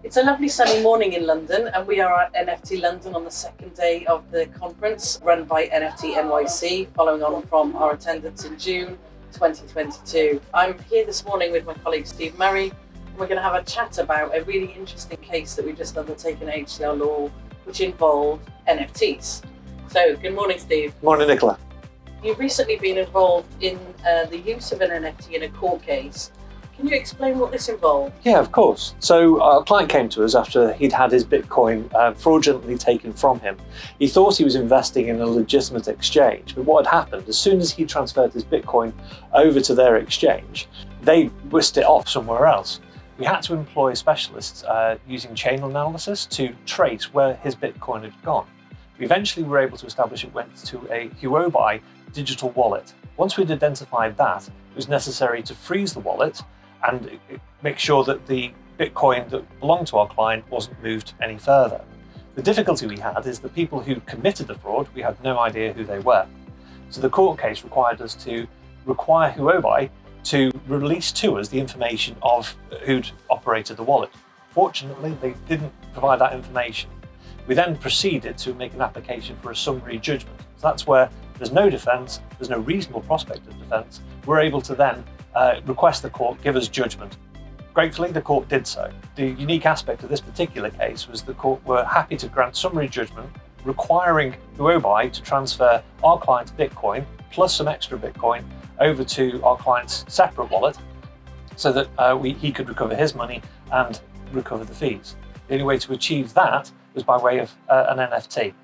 It's a lovely sunny morning in London, and we are at NFT.London on the second day of the conference run by NFT NYC, following on from our attendance in June 2022. I'm here this morning with my colleague Steve Murray, and we're going to have a chat about a really interesting case that we've just undertaken at HCL Law, which involved NFTs. So, good morning, Steve. Morning, Nicola. You've recently been involved in the use of an NFT in a court case. Can you explain what this involved? Yeah, of course. So our client came to us after he'd had his Bitcoin fraudulently taken from him. He thought he was investing in a legitimate exchange, but what had happened, as soon as he transferred his Bitcoin over to their exchange, they whisked it off somewhere else. We had to employ specialists using chain analysis to trace where his Bitcoin had gone. We eventually were able to establish it went to a Huobi digital wallet. Once we'd identified that, it was necessary to freeze the wallet and make sure that the Bitcoin that belonged to our client wasn't moved any further. The difficulty we had is the people who committed the fraud, we had no idea who they were. So the court case required us to require Huobi to release to us the information of who'd operated the wallet. Fortunately, they didn't provide that information. We then proceeded to make an application for a summary judgment. So that's where there's no defence, there's no reasonable prospect of defence. We're able to then request the court give us judgment. Gratefully, the court did so. The unique aspect of this particular case was the court were happy to grant summary judgment, requiring Huobi to transfer our client's Bitcoin plus some extra Bitcoin over to our client's separate wallet so that he could recover his money and recover the fees. The only way to achieve that was by way of an NFT.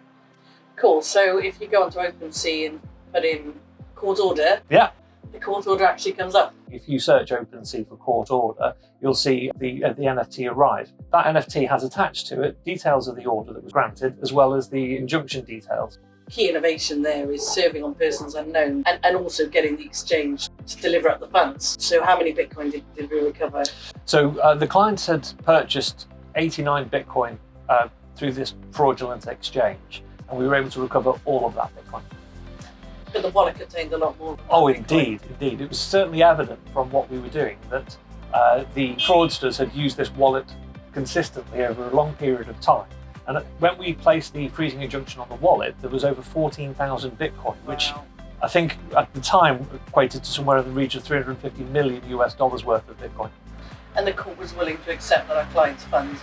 Cool. So if you go onto OpenSea and put in court order, yeah, the court order actually comes up. If you search OpenSea for court order, you'll see the NFT arrive. That NFT has attached to it details of the order that was granted, as well as the injunction details. Key innovation there is serving on persons unknown and also getting the exchange to deliver up the funds. So how many Bitcoin did we recover? So the client had purchased 89 Bitcoin through this fraudulent exchange, and we were able to recover all of that Bitcoin. But the wallet contained a lot more. Oh, indeed. It was certainly evident from what we were doing that the fraudsters had used this wallet consistently over a long period of time. And when we placed the freezing injunction on the wallet, there was over 14,000 Bitcoin, which I think at the time equated to somewhere in the region of $350 million worth of Bitcoin. And the court was willing to accept that our client's funds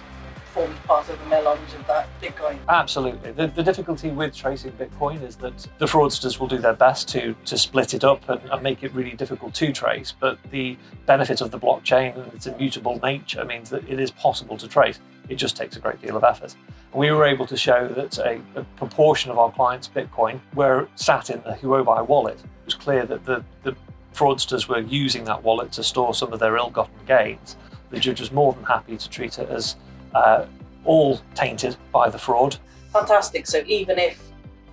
formed part of the melange of that Bitcoin. Absolutely. The difficulty with tracing Bitcoin is that the fraudsters will do their best to split it up and make it really difficult to trace, but the benefit of the blockchain and its immutable nature means that it is possible to trace. It just takes a great deal of effort. We were able to show that a proportion of our clients' Bitcoin were sat in the Huobi wallet. It was clear that the fraudsters were using that wallet to store some of their ill-gotten gains. The judge was more than happy to treat it as all tainted by the fraud. Fantastic. So even if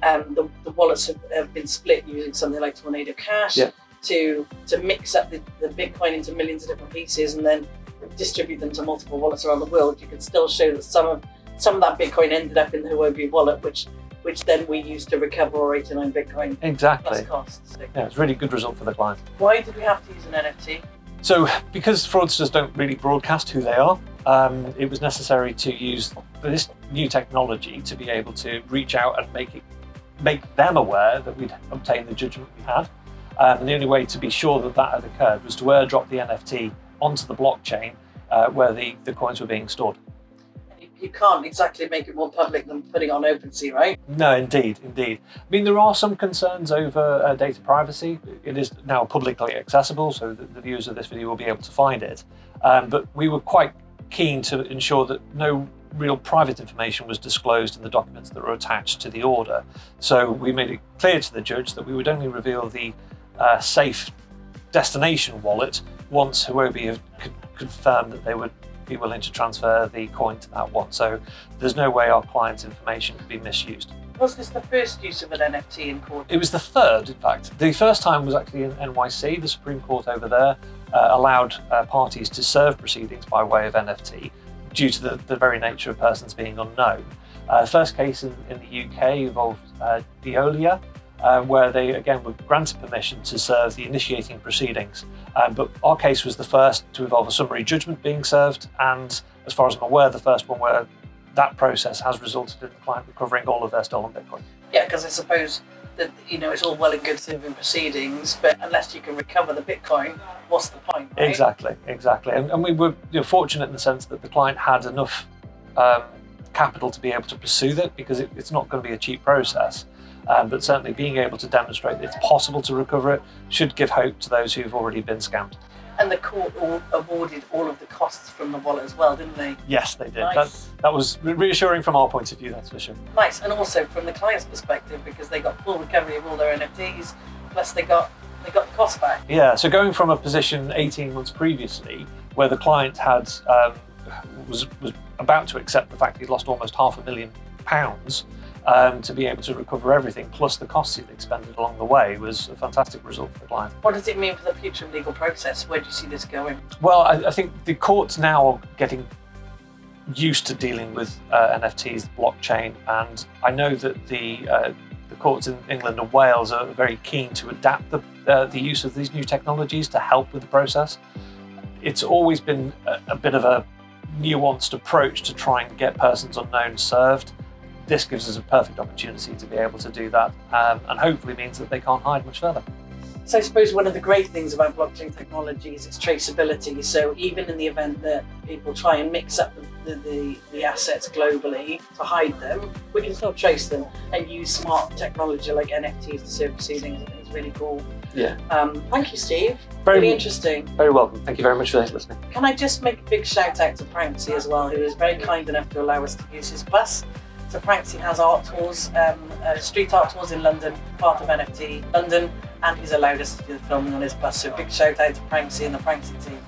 the wallets have been split using something like Tornado Cash to mix up the Bitcoin into millions of different pieces and then distribute them to multiple wallets around the world, you can still show that some of that Bitcoin ended up in the Huobi wallet, which then we used to recover our 89 Bitcoin. Exactly. Plus costs. So. Yeah, it's a really good result for the client. Why did we have to use an NFT? So, because fraudsters don't really broadcast who they are, it was necessary to use this new technology to be able to reach out and make them aware that we'd obtained the judgment we had. And the only way to be sure that that had occurred was to airdrop the NFT onto the blockchain where the coins were being stored. You can't exactly make it more public than putting it on OpenSea, right? No, indeed. I mean, there are some concerns over data privacy. It is now publicly accessible, so the viewers of this video will be able to find it. But we were quite keen to ensure that no real private information was disclosed in the documents that were attached to the order. So we made it clear to the judge that we would only reveal the safe destination wallet once Huobi had confirmed that they would be willing to transfer the coin to that one. So there's no way our client's information could be misused. Was this the first use of an NFT in court? It was the third, in fact. The first time was actually in NYC. The Supreme Court over there allowed parties to serve proceedings by way of NFT due to the very nature of persons being unknown. The first case in the UK involved Veolia, where they again were granted permission to serve the initiating proceedings. But our case was the first to involve a summary judgment being served, and as far as I'm aware, the first one where that process has resulted in the client recovering all of their stolen Bitcoin. Yeah, because I suppose that, it's all well and good serving proceedings, but unless you can recover the Bitcoin, what's the point, right? Exactly. And we were fortunate in the sense that the client had enough capital to be able to pursue that, because it's not going to be a cheap process. But certainly being able to demonstrate that it's possible to recover it should give hope to those who've already been scammed. And the court awarded all of the costs from the wallet as well, didn't they? Yes, they did. Nice. That was reassuring from our point of view, that's for sure. Nice, and also from the client's perspective, because they got full recovery of all their NFTs, plus they got the cost back. Yeah, so going from a position 18 months previously, where the client had was about to accept the fact he'd lost almost £500,000, to be able to recover everything, plus the costs he'd expended along the way, was a fantastic result for the client. What does it mean for the future legal process? Where do you see this going? Well, I think the courts now are getting used to dealing with NFTs, blockchain, and I know that the courts in England and Wales are very keen to adapt the use of these new technologies to help with the process. It's always been a bit of a nuanced approach to try and get persons unknown served. This gives us a perfect opportunity to be able to do that, and hopefully means that they can't hide much further. So I suppose one of the great things about blockchain technology is its traceability. So even in the event that people try and mix up the assets globally to hide them, we can still trace them and use smart technology like NFTs to serve proceedings. I think it's really cool. Yeah. Thank you, Steve. Really interesting. Very welcome. Thank you very much for listening. Can I just make a big shout out to Pranksy as well, who is very kind enough to allow us to use his bus. So Pranksy has art tours, street art tours in London, part of NFT.London, and he's allowed us to do the filming on his bus. So big shout out to Pranksy and the Pranksy team.